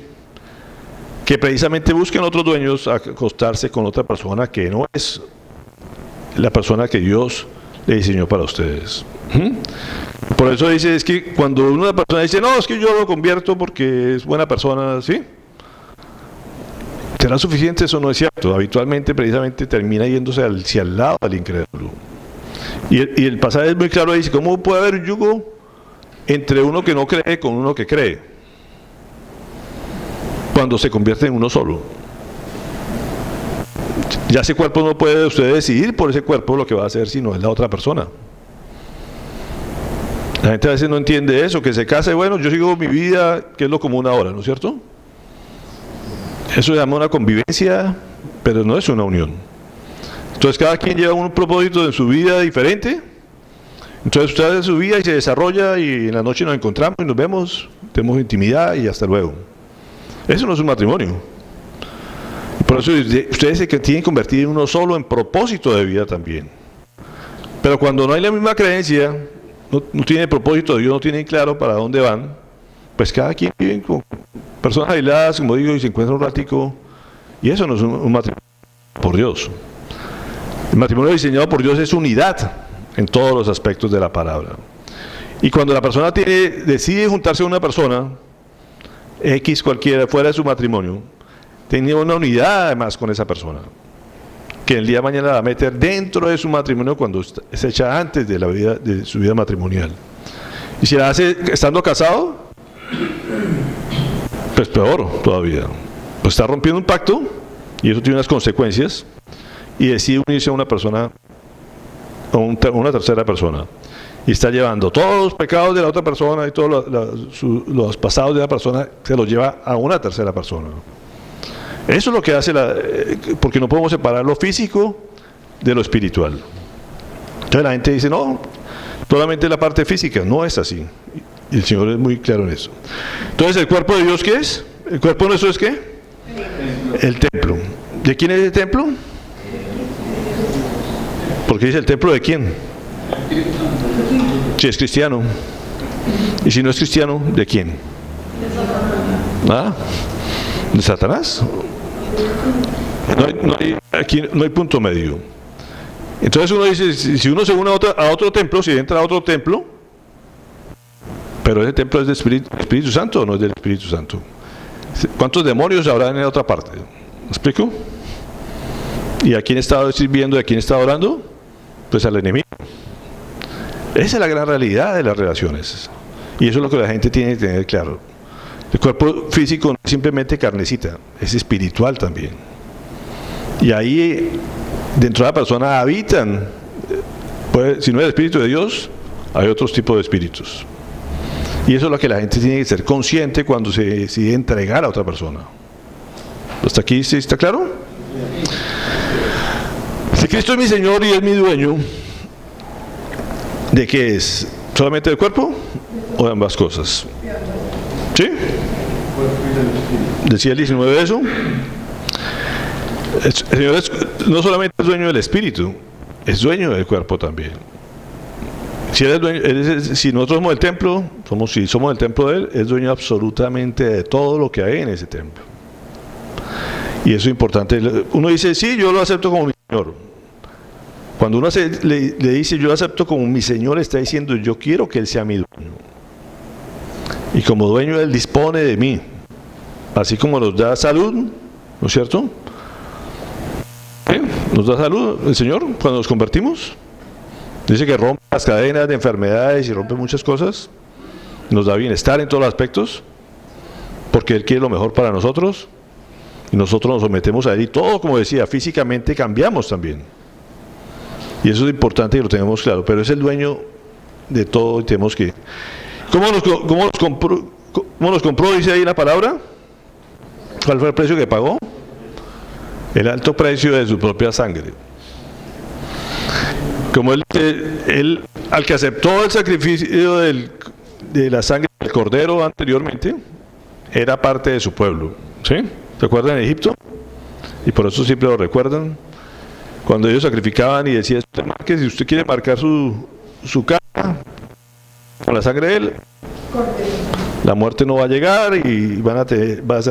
que precisamente busquen otros dueños a acostarse con otra persona que no es la persona que Dios le diseñó para ustedes? Por eso dice, es que cuando una persona dice, no, es que yo lo convierto porque es buena persona, ¿sí? ¿Será suficiente? Eso no es cierto. Habitualmente, precisamente, termina yéndose hacia el lado del incrédulo. Y el pasaje es muy claro, dice, ¿cómo puede haber un yugo entre uno que no cree con uno que cree? Cuando se convierte en uno solo. Ya ese cuerpo no puede usted decidir por ese cuerpo lo que va a hacer, sino es la otra persona. La gente a veces no entiende eso, que se casa y bueno, yo sigo mi vida, que es lo común ahora, ¿no es cierto? Eso se llama una convivencia, pero no es una unión. Entonces cada quien lleva un propósito en su vida diferente. Entonces usted hace su vida y se desarrolla, y en la noche nos encontramos y nos vemos, tenemos intimidad y hasta luego. Eso no es un matrimonio. Por eso ustedes se tienen que convertir en uno solo en propósito de vida también. Pero cuando no hay la misma creencia, no tiene propósito de Dios, no tienen claro para dónde van, pues cada quien vive con personas aisladas, como digo, y se encuentra un ratico, y eso no es un matrimonio por Dios. El matrimonio diseñado por Dios es unidad en todos los aspectos de la palabra. Y cuando la persona decide juntarse a una persona, X cualquiera, fuera de su matrimonio, tenía una unidad además con esa persona, que el día de mañana la va a meter dentro de su matrimonio cuando se echa antes de su vida matrimonial. Y si la hace estando casado, pues peor todavía. Pues está rompiendo un pacto, y eso tiene unas consecuencias, y decide unirse a una persona, a una tercera persona, y está llevando todos los pecados de la otra persona y todos los pasados de la persona, se los lleva a una tercera persona. Eso es lo que hace porque no podemos separar lo físico de lo espiritual. Entonces la gente dice, no, solamente la parte física. No es así. Y el Señor es muy claro en eso. Entonces, ¿el cuerpo de Dios qué es? ¿El cuerpo nuestro es qué? El templo. ¿De quién es el templo? Porque dice, ¿el templo de quién? Si es cristiano. Y si no es cristiano, ¿de quién? ¿Ah? ¿De Satanás? Aquí no hay punto medio. Entonces uno dice, si uno se une a otro templo, si entra a otro templo, pero ese templo es del Espíritu Santo o no es del Espíritu Santo. ¿Cuántos demonios habrá en la otra parte? ¿Me explico? ¿Y a quién está sirviendo y a quién está orando? Pues al enemigo. Esa es la gran realidad de las relaciones. Y eso es lo que la gente tiene que tener claro. El cuerpo físico no es simplemente carnecita, es espiritual también. Y ahí, dentro de la persona habitan, si no es el Espíritu de Dios, hay otros tipos de espíritus. Y eso es lo que la gente tiene que ser consciente cuando se decide entregar a otra persona. ¿Hasta aquí sí está claro? Si Cristo es mi Señor y es mi dueño, ¿de qué es? ¿Solamente del cuerpo o de ambas cosas? ¿Sí? Decía el 19 eso. El Señor no solamente es dueño del espíritu, es dueño del cuerpo también. Si nosotros somos del templo, si somos del templo de Él, es dueño absolutamente de todo lo que hay en ese templo. Y eso es importante. Uno dice, sí, yo lo acepto como mi Señor. Cuando uno le dice, yo lo acepto como mi Señor, está diciendo, yo quiero que Él sea mi dueño. Y como dueño, Él dispone de mí. Así como nos da salud, ¿no es cierto? Nos da salud el Señor cuando nos convertimos. Dice que rompe las cadenas de enfermedades y rompe muchas cosas. Nos da bienestar en todos los aspectos, porque Él quiere lo mejor para nosotros. Y nosotros nos sometemos a Él y todo, como decía, físicamente cambiamos también. Y eso es importante que lo tengamos claro. Pero es el dueño de todo y tenemos que... ¿Cómo nos compró, dice ahí la palabra? ¿Cuál fue el precio que pagó? El alto precio de su propia sangre. Como él al que aceptó el sacrificio de la sangre del cordero anteriormente, era parte de su pueblo. ¿Sí? ¿Se acuerdan de Egipto? Y por eso siempre lo recuerdan. Cuando ellos sacrificaban y decían, que si usted quiere marcar su cara con la sangre de él, la muerte no va a llegar y van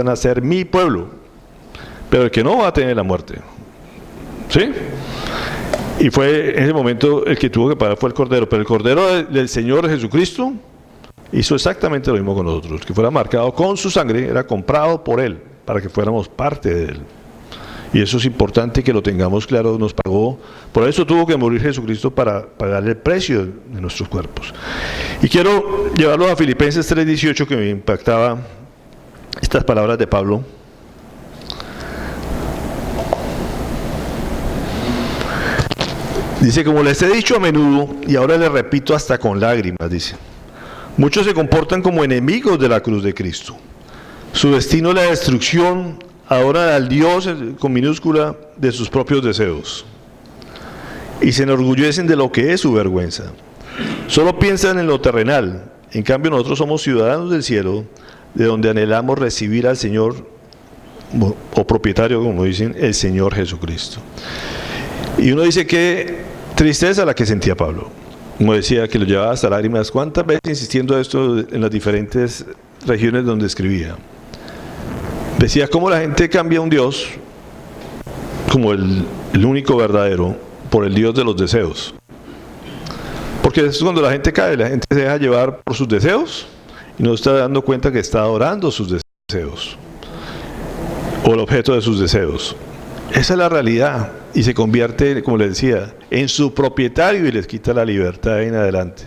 a ser mi pueblo. Pero el que no va a tener la muerte. ¿Sí? Y fue en ese momento el que tuvo que pagar fue el Cordero. Pero el Cordero del Señor Jesucristo hizo exactamente lo mismo con nosotros. Que fuera marcado con su sangre, era comprado por Él, para que fuéramos parte de Él. Y eso es importante que lo tengamos claro, nos pagó. Por eso tuvo que morir Jesucristo para pagar el precio de nuestros cuerpos. Y quiero llevarlo a Filipenses 3:18, que me impactaba estas palabras de Pablo. Dice, como les he dicho a menudo, y ahora les repito hasta con lágrimas, dice, muchos se comportan como enemigos de la cruz de Cristo. Su destino es la destrucción, adoran al Dios, con minúscula, de sus propios deseos. Y se enorgullecen de lo que es su vergüenza. Solo piensan en lo terrenal. En cambio, nosotros somos ciudadanos del cielo, de donde anhelamos recibir al Señor, o propietario, como dicen, el Señor Jesucristo. Y uno dice que tristeza la que sentía Pablo. Como decía, que lo llevaba hasta lágrimas. ¿Cuántas veces insistiendo esto en las diferentes regiones donde escribía? Decía cómo la gente cambia un Dios como el único verdadero por el Dios de los deseos. Porque es cuando la gente cae, la gente se deja llevar por sus deseos y no está dando cuenta que está adorando sus deseos o el objeto de sus deseos. Esa es la realidad y se convierte, como les decía, en su propietario y les quita la libertad en adelante,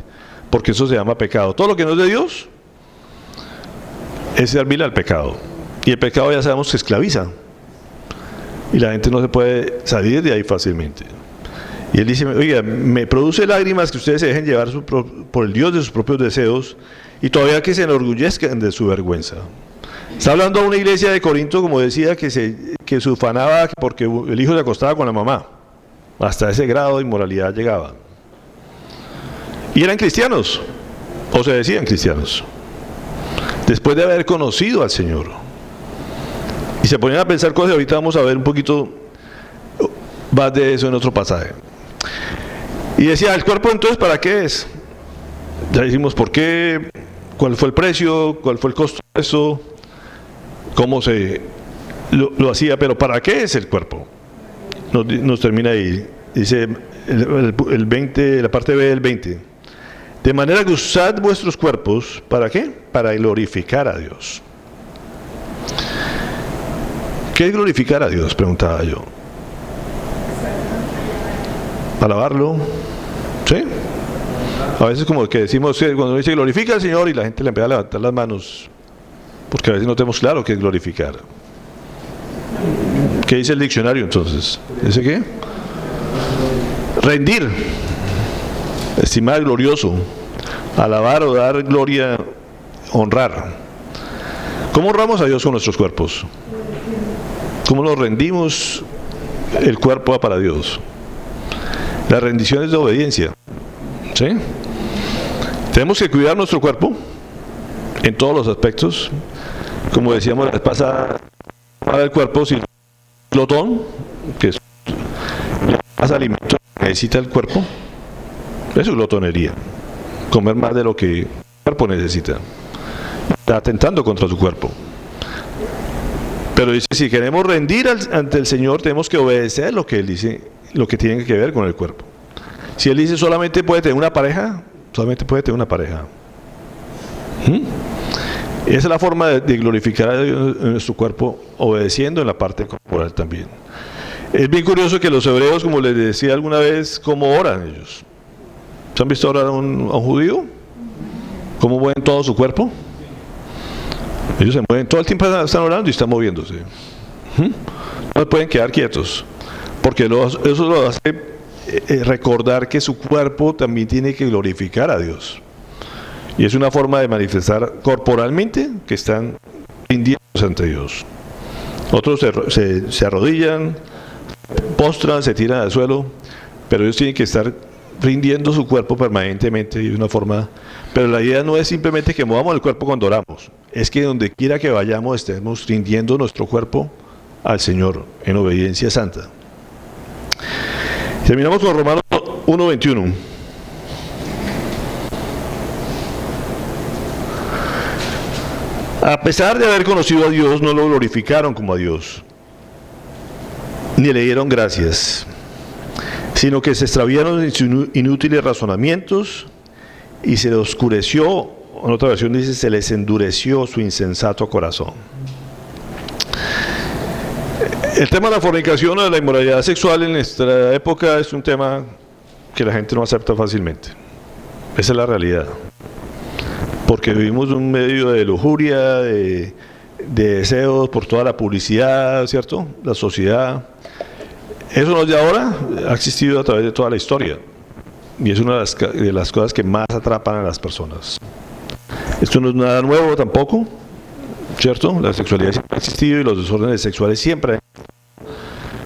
porque eso se llama pecado. Todo lo que no es de Dios es servir al pecado, y el pecado ya sabemos que esclaviza y la gente no se puede salir de ahí fácilmente. Y él dice, oiga, me produce lágrimas que ustedes se dejen llevar por el Dios de sus propios deseos y todavía que se enorgullezcan de su vergüenza. Está hablando a una iglesia de Corinto, como decía, que se ufanaba porque el hijo se acostaba con la mamá. Hasta ese grado de inmoralidad llegaba. Y eran cristianos, o se decían cristianos, después de haber conocido al Señor. Y se ponían a pensar cosas, ahorita vamos a ver un poquito más de eso en otro pasaje. Y decía, ¿el cuerpo entonces para qué es? Ya decimos por qué, cuál fue el precio, cuál fue el costo de eso, cómo se lo hacía, pero ¿para qué es el cuerpo? Nos termina ahí, dice el 20, la parte B del 20. De manera que usad vuestros cuerpos, ¿para qué? Para glorificar a Dios. ¿Qué es glorificar a Dios? Preguntaba yo. Alabarlo, ¿sí? A veces como que decimos, cuando uno dice glorifica al Señor y la gente le empieza a levantar las manos, porque a veces no tenemos claro qué es glorificar. ¿Qué dice el diccionario entonces? ¿Dice qué? Rendir, estimar, glorioso, alabar o dar gloria, honrar. ¿Cómo honramos a Dios con nuestros cuerpos? ¿Cómo nos rendimos el cuerpo para Dios? La rendición es de obediencia, ¿sí? Tenemos que cuidar nuestro cuerpo en todos los aspectos. Como decíamos la vez pasada, para el cuerpo, si glotón, que es más alimento que necesita el cuerpo, eso es glotonería. Comer más de lo que el cuerpo necesita. Está atentando contra su cuerpo. Pero dice, si queremos rendir ante el Señor, tenemos que obedecer lo que Él dice, lo que tiene que ver con el cuerpo. Si Él dice solamente puede tener una pareja, solamente puede tener una pareja. Esa es la forma de glorificar a Dios en nuestro cuerpo, obedeciendo en la parte corporal también. Es bien curioso que los hebreos, como les decía alguna vez, ¿cómo oran ellos? ¿Se han visto orar a un judío? ¿Cómo mueven todo su cuerpo? Ellos se mueven, todo el tiempo están orando y están moviéndose. No pueden quedar quietos, porque eso lo hace recordar que su cuerpo también tiene que glorificar a Dios. Y es una forma de manifestar corporalmente que están rindiéndose ante Dios. Otros se arrodillan, postran, se tiran al suelo, pero ellos tienen que estar rindiendo su cuerpo permanentemente de una forma. Pero la idea no es simplemente que movamos el cuerpo cuando oramos, es que donde quiera que vayamos estemos rindiendo nuestro cuerpo al Señor en obediencia santa. Terminamos con Romanos 1:21. A pesar de haber conocido a Dios, no lo glorificaron como a Dios, ni le dieron gracias, sino que se extraviaron en sus inútiles razonamientos y se les oscureció, en otra versión dice, se les endureció su insensato corazón. El tema de la fornicación o de la inmoralidad sexual en nuestra época es un tema que la gente no acepta fácilmente. Esa es la realidad. Porque vivimos un medio de lujuria, de deseos por toda la publicidad, ¿cierto? La sociedad. Eso no es de ahora, ha existido a través de toda la historia. Y es una de las cosas que más atrapan a las personas. Esto no es nada nuevo tampoco, ¿cierto? La sexualidad siempre ha existido y los desórdenes sexuales siempre.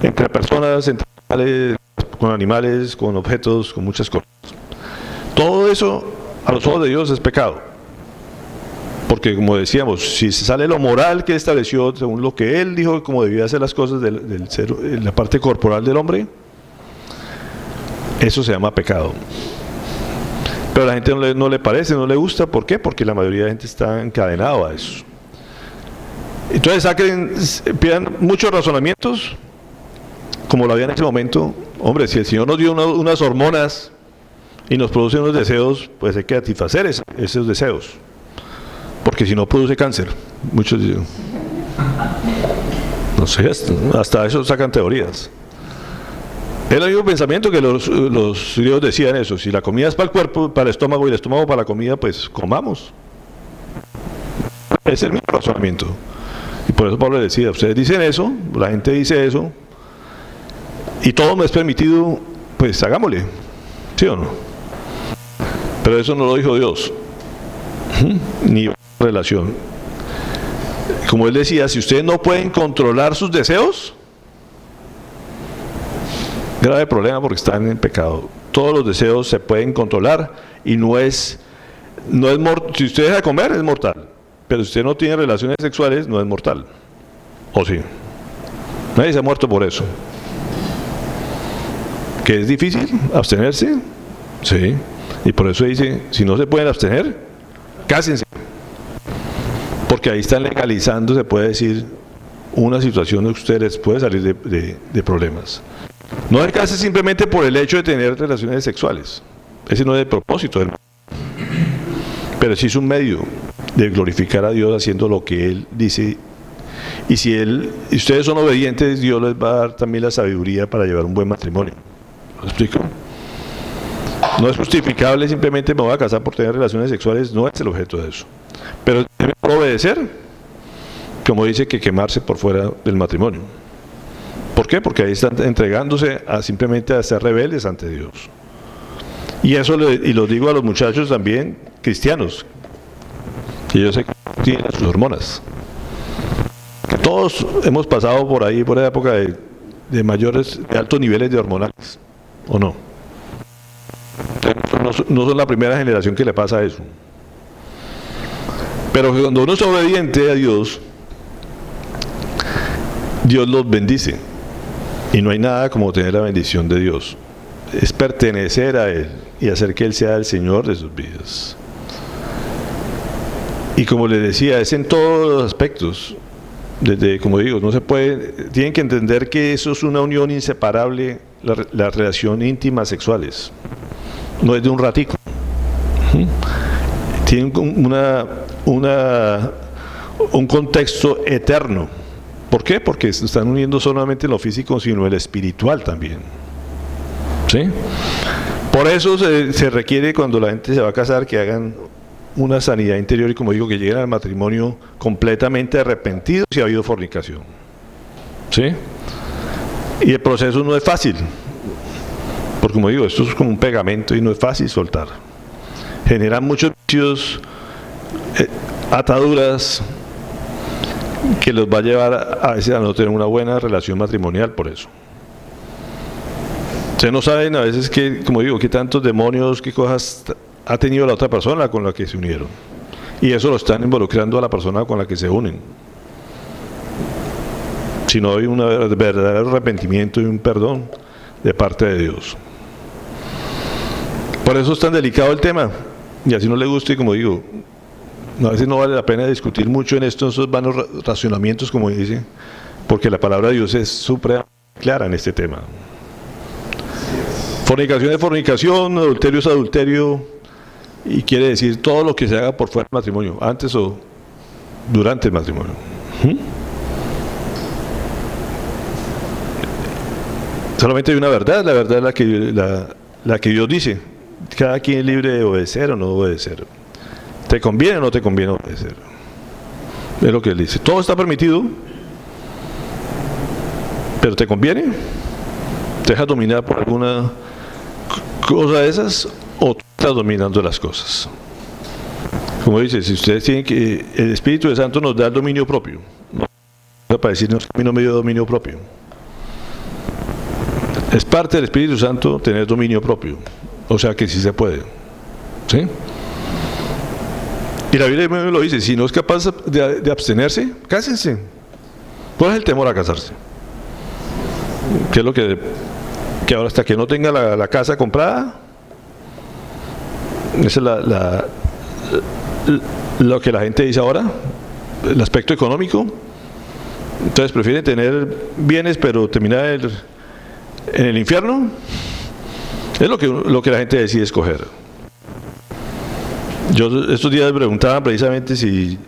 Entre personas, entre animales, con animales, con objetos, con muchas cosas. Todo eso, a los ojos de Dios, es pecado. Porque, como decíamos, si se sale lo moral que Él estableció, según lo que Él dijo, como debía hacer las cosas del ser, en la parte corporal del hombre, eso se llama pecado. Pero a la gente no le parece, no le gusta. ¿Por qué? Porque la mayoría de gente está encadenado a eso. Entonces pidan muchos razonamientos, como lo había en ese momento. Hombre, si el Señor nos dio unas hormonas y nos produce unos deseos, pues hay que satisfacer esos deseos. Porque si no produce cáncer. Muchos dicen, no sé, hasta eso sacan teorías. Es el mismo pensamiento que los griegos decían eso. Si la comida es para el cuerpo, para el estómago, y el estómago para la comida, pues comamos. Es el mismo razonamiento. Y por eso Pablo decía, ustedes dicen eso, la gente dice eso, y todo me es permitido, pues hagámosle. ¿Sí o no? Pero eso no lo dijo Dios. Ni relación. Como él decía, si ustedes no pueden controlar sus deseos, grave problema, porque están en pecado. Todos los deseos se pueden controlar y no es si usted deja de comer es mortal, pero si usted no tiene relaciones sexuales no es mortal. ¿O sí? Nadie se ha muerto por eso. ¿Que es difícil abstenerse? Sí. Y por eso dice, si no se pueden abstener, cásense. Porque ahí están legalizando, se puede decir, una situación que ustedes puede salir de problemas. No se case simplemente por el hecho de tener relaciones sexuales. Ese no es el propósito. Pero sí es un medio de glorificar a Dios haciendo lo que Él dice. Y si ustedes son obedientes, Dios les va a dar también la sabiduría para llevar un buen matrimonio. ¿Lo explico? No es justificable simplemente me voy a casar por tener relaciones sexuales, no es el objeto de eso. Pero debe obedecer, como dice, que quemarse por fuera del matrimonio. ¿Por qué? Porque ahí están entregándose simplemente a ser rebeldes ante Dios. Y eso y lo digo a los muchachos también cristianos, que yo sé que tienen sus hormonas. Que todos hemos pasado por ahí, por la época de altos niveles de hormonales, ¿o no? No son la primera generación que le pasa eso. Pero cuando uno es obediente a Dios, Dios los bendice. Y no hay nada como tener la bendición de Dios. Es pertenecer a Él y hacer que Él sea el Señor de sus vidas. Y como les decía, es en todos los aspectos. Desde, como digo, no se puede, tienen que entender que eso es una unión inseparable, la relación íntima sexuales. No es de un ratico. Tienen un contexto eterno. ¿Por qué? Porque se están uniendo solamente en lo físico, sino en el espiritual también. ¿Sí? Por eso se requiere, cuando la gente se va a casar, que hagan una sanidad interior y, como digo, que lleguen al matrimonio completamente arrepentidos si ha habido fornicación. ¿Sí? Y el proceso no es fácil, porque, como digo, esto es como un pegamento y no es fácil soltar. Generan muchos vicios, ataduras, que los va a llevar a veces a no tener una buena relación matrimonial por eso. Ustedes no saben a veces que, como digo, qué tantos demonios, qué cosas ha tenido la otra persona con la que se unieron. Y eso lo están involucrando a la persona con la que se unen. Si no hay un verdadero arrepentimiento y un perdón de parte de Dios. Por eso es tan delicado el tema. Y así no le gusta, y como digo, a veces no vale la pena discutir mucho en estos vanos racionamientos, como dice, porque la palabra de Dios es súper clara en este tema. Fornicación es fornicación, adulterio es adulterio, y quiere decir todo lo que se haga por fuera del matrimonio, antes o durante el matrimonio. Solamente hay una verdad, la verdad es la que Dios dice. Cada quien es libre de obedecer o no obedecer. ¿Te conviene o no te conviene obedecer? Es lo que él dice. Todo está permitido, pero ¿te conviene? ¿Te dejas dominar por alguna cosa de esas o tú estás dominando las cosas? Como dice, si ustedes tienen que, el Espíritu de Santo nos da el dominio propio. No para decirnos que a mí no me dio dominio propio. Es parte del Espíritu Santo tener dominio propio. O sea que sí se puede. ¿Sí? Y la Biblia me lo dice, si no es capaz de abstenerse, cásense. ¿Cuál es el temor a casarse? ¿Qué es lo que ahora hasta que no tenga la casa comprada? Esa es lo que la gente dice ahora, el aspecto económico. Entonces prefieren tener bienes pero terminar en el infierno. Es lo que la gente decide escoger. Yo estos días me preguntaba precisamente si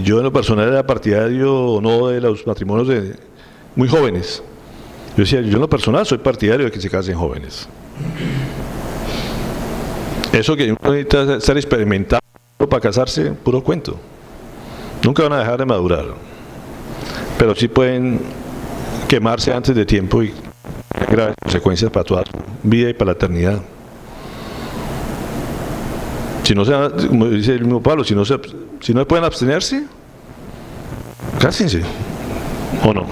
yo en lo personal era partidario o no de los matrimonios de muy jóvenes. Yo decía, yo en lo personal soy partidario de que se casen jóvenes. Eso que uno necesita estar experimentado para casarse, puro cuento. Nunca van a dejar de madurar. Pero sí pueden quemarse antes de tiempo y graves consecuencias para toda su vida y para la eternidad. Si no como dice el mismo Pablo, si no pueden abstenerse, cásense, ¿o no?